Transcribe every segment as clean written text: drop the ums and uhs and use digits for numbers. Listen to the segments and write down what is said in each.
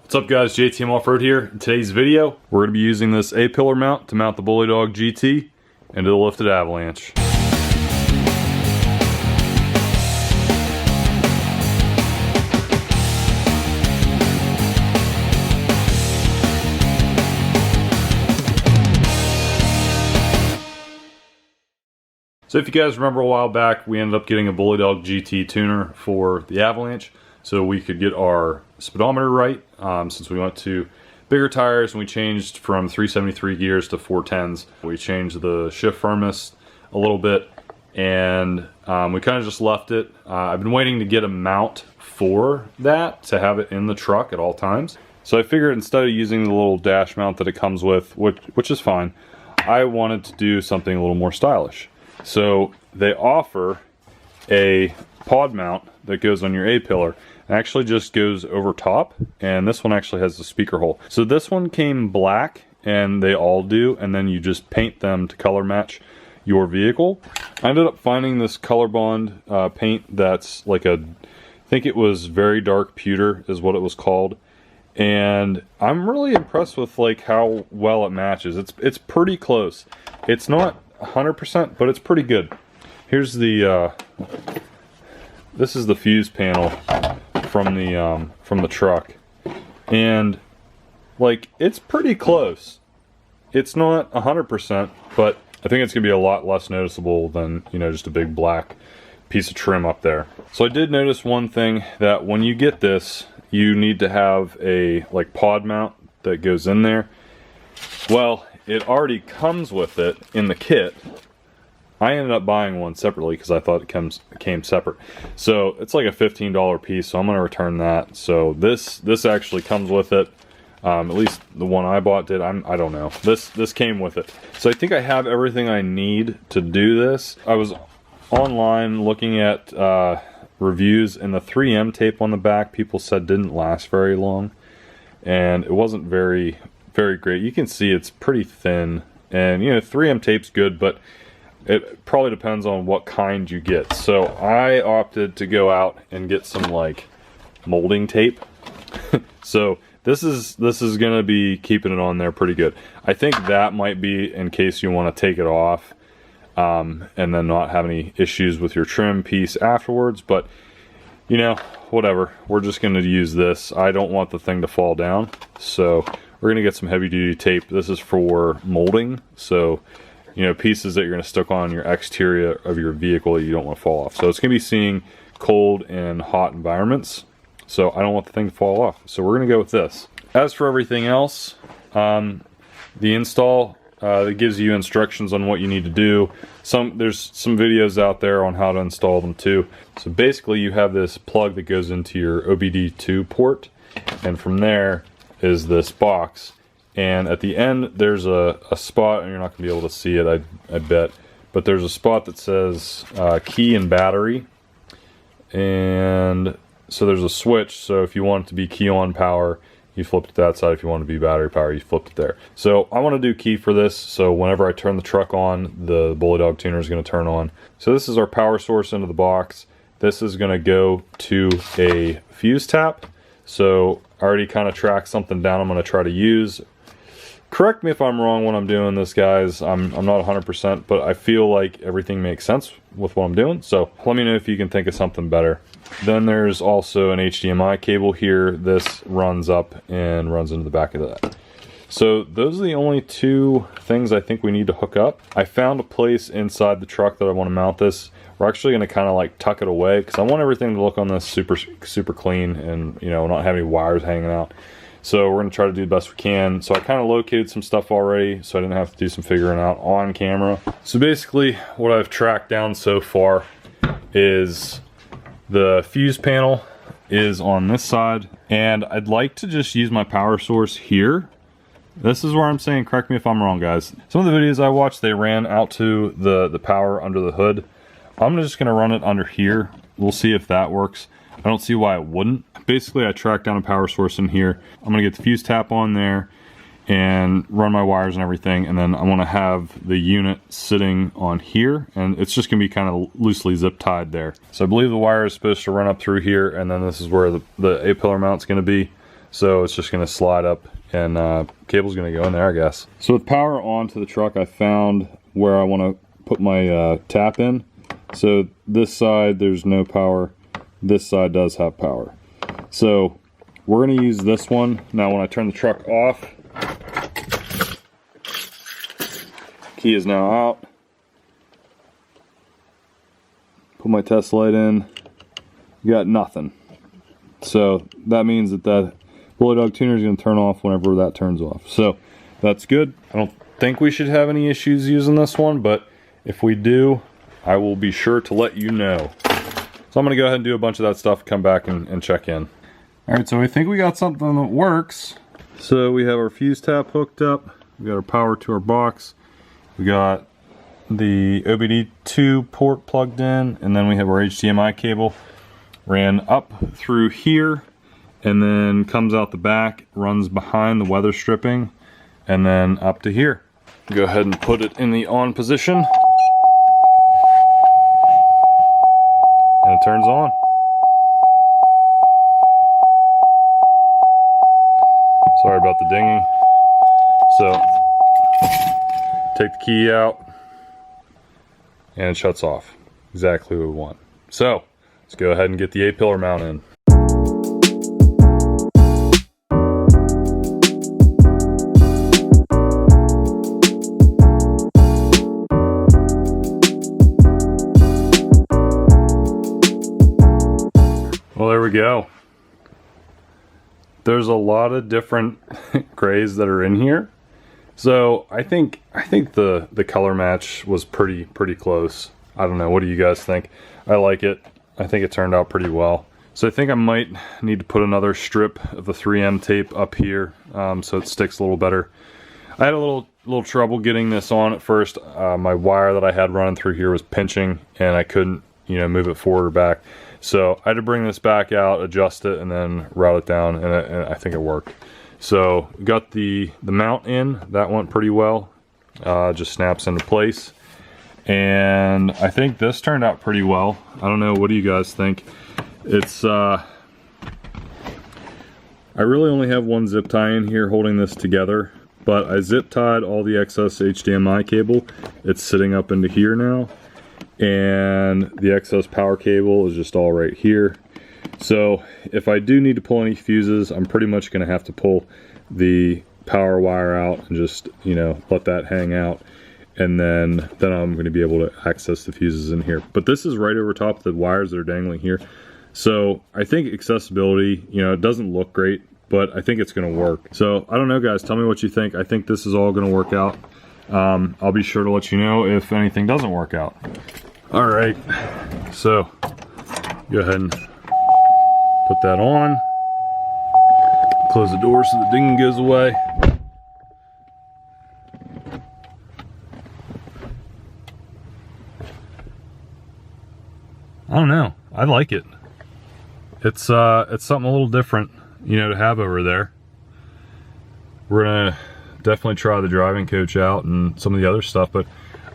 What's up guys, JTM Off-Road here. In today's video, we're going to be using this A-pillar mount to mount the Bully Dog GT into the lifted Avalanche. So if you guys remember a while back, we ended up getting a Bully Dog GT tuner for the Avalanche so we could get our speedometer right, since we went to bigger tires and we changed from 373 gears to 410s. We changed the shift firmness a little bit and we kind of just left it. I've been waiting to get a mount for that to have it in the truck at all times. So I figured instead of using the little dash mount that it comes with, which is fine, I wanted to do something a little more stylish. So they offer a pod mount that goes on your A-pillar. It actually just goes over top, and this one actually has a speaker hole. So this one came black, and they all do, and then you just paint them to color match your vehicle. I ended up finding this ColorBond paint that's like I think it was very dark pewter is what it was called. And I'm really impressed with like how well it matches. It's pretty close. It's not 100%, but it's pretty good. Here's the this is the fuse panel from the truck, and like it's pretty close. It's not 100%, but I think it's gonna be a lot less noticeable than, you know, just a big black piece of trim up there. So I did notice one thing, that when you get this, you need to have a like pod mount that goes in there. Well, it already comes with it in the kit. I ended up buying one separately because I thought it came separate. So it's like a $15 piece, so I'm gonna return that. So this actually comes with it. At least the one I bought did. I don't know. This came with it. So I think I have everything I need to do this. I was online looking at reviews, and the 3M tape on the back people said didn't last very long, and it wasn't very great. You can see it's pretty thin, and you know, 3M tape's good, but it probably depends on what kind you get. So I opted to go out and get some like molding tape. So this is gonna be keeping it on there pretty good. I think that might be in case you want to take it off and then not have any issues with your trim piece afterwards, but you know, whatever. We're just gonna use this. I don't want the thing to fall down, so we're gonna get some heavy duty tape. This is for molding, so you know, pieces that you're gonna stick on your exterior of your vehicle that you don't want to fall off. So it's gonna be seeing cold and hot environments, so I don't want the thing to fall off. So we're gonna go with this. As for everything else, the install, it gives you instructions on what you need to do. There's some videos out there on how to install them too. So basically you have this plug that goes into your OBD2 port, and from there is this box, and at the end there's a spot, and you're not gonna be able to see it, I bet, but there's a spot that says key and battery, and so there's a switch. So if you want it to be key on power, you flip it to that side. If you want it to be battery power, you flip it there. So I want to do key for this, so whenever I turn the truck on, the Bully Dog tuner is going to turn on. So this is our power source into the box. This is going to go to a fuse tap. So I already kind of tracked something down I'm going to try to use. Correct me if I'm wrong when I'm doing this, guys. I'm not 100%, but I feel like everything makes sense with what I'm doing. So let me know if you can think of something better. Then there's also an HDMI cable here. This runs up and runs into the back of that. So those are the only two things I think we need to hook up. I found a place inside the truck that I want to mount this. We're actually going to kind of like tuck it away because I want everything to look on this super clean and, you know, not have any wires hanging out. So we're going to try to do the best we can. So I kind of located some stuff already, so I didn't have to do some figuring out on camera. So basically what I've tracked down so far is the fuse panel is on this side, and I'd like to just use my power source here. This is where I'm saying, correct me if I'm wrong, guys. Some of the videos I watched, they ran out to the power under the hood. I'm just going to run it under here. We'll see if that works. I don't see why it wouldn't. Basically, I tracked down a power source in here. I'm gonna get the fuse tap on there and run my wires and everything, and then I want to have the unit sitting on here, and it's just gonna be kind of loosely zip tied there. So I believe the wire is supposed to run up through here, and then this is where the A-pillar mount's gonna be. So it's just gonna slide up and cable's gonna go in there, I guess. So with power onto the truck, I found where I wanna put my tap in. So this side, there's no power. This side does have power. So we're gonna use this one. Now when I turn the truck off, key is now out. Put my test light in, you got nothing. So that means that the Bully Dog tuner is gonna turn off whenever that turns off. So that's good. I don't think we should have any issues using this one, but if we do, I will be sure to let you know. So I'm gonna go ahead and do a bunch of that stuff, come back and check in. All right, so I think we got something that works. So we have our fuse tap hooked up. We got our power to our box. We got the OBD2 port plugged in, and then we have our HDMI cable. Ran up through here, and then comes out the back, runs behind the weather stripping, and then up to here. Go ahead and put it in the on position. And it turns on. Sorry about the dinging. So, take the key out, and it shuts off. Exactly what we want. So, let's go ahead and get the A-pillar mount in. Well, there we go. There's a lot of different grays that are in here. So I think the color match was pretty close. I don't know, what do you guys think? I like it. I think it turned out pretty well. So I think I might need to put another strip of the 3M tape up here so it sticks a little better. I had a little trouble getting this on at first. My wire that I had running through here was pinching and I couldn't, you know, move it forward or back. So I had to bring this back out, adjust it, and then route it down, and I think it worked. So got the mount in, that went pretty well. Just snaps into place. And I think this turned out pretty well. I don't know, what do you guys think? It's, I really only have one zip tie in here holding this together, but I zip tied all the excess HDMI cable. It's sitting up into here now. And the excess power cable is just all right here. So if I do need to pull any fuses, I'm pretty much going to have to pull the power wire out and just, you know, let that hang out. And then I'm going to be able to access the fuses in here. But this is right over top of the wires that are dangling here. So I think accessibility, you know, it doesn't look great, but I think it's going to work. So I don't know, guys, tell me what you think. I think this is all going to work out. I'll be sure to let you know if anything doesn't work out. All right, so go ahead and put that on. Close the door so the dinging goes away. I don't know, I like it. It's something a little different, you know, to have over there. We're gonna definitely try the driving coach out and some of the other stuff, but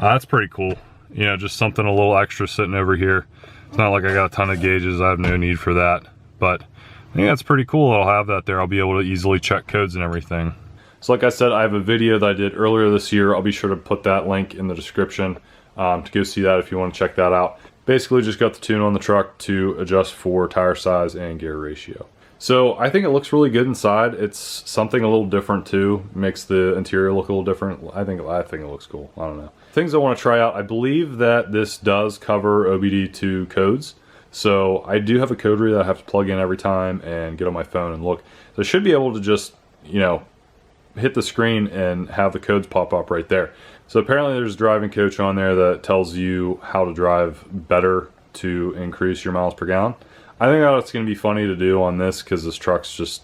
that's pretty cool. You know, just something a little extra sitting over here. It's not like I got a ton of gauges, I have no need for that, but I think that's pretty cool. I'll have that there. I'll be able to easily check codes and everything. So like I said, I have a video that I did earlier this year. I'll be sure to put that link in the description to go see that if you want to check that out. Basically just got the tune on the truck to adjust for tire size and gear ratio. So I think it looks really good inside. It's something a little different too. Makes the interior look a little different. I think it looks cool. I don't know. Things I want to try out. I believe that this does cover OBD2 codes. So I do have a code reader that I have to plug in every time and get on my phone and look. So I should be able to just, you know, hit the screen and have the codes pop up right there. So apparently there's a driving coach on there that tells you how to drive better to increase your miles per gallon. I think that's going to be funny to do on this because this truck's just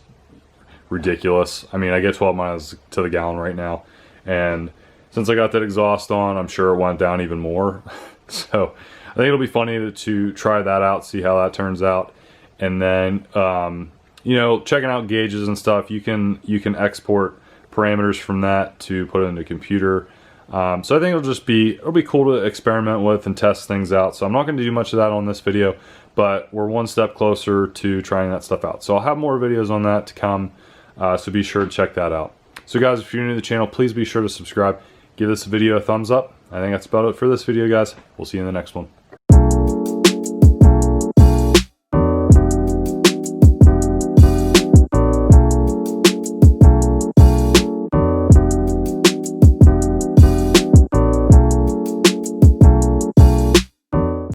ridiculous. I mean, I get 12 miles to the gallon right now, and since I got that exhaust on, I'm sure it went down even more. So I think it'll be funny to try that out, see how that turns out. And then, you know, checking out gauges and stuff, you can export parameters from that to put it into a computer. So I think it'll be cool to experiment with and test things out. So I'm not going to do much of that on this video, but we're one step closer to trying that stuff out. So I'll have more videos on that to come, so be sure to check that out. So guys, if you're new to the channel, please be sure to subscribe. Give this video a thumbs up. I think that's about it for this video, guys. We'll see you in the next one.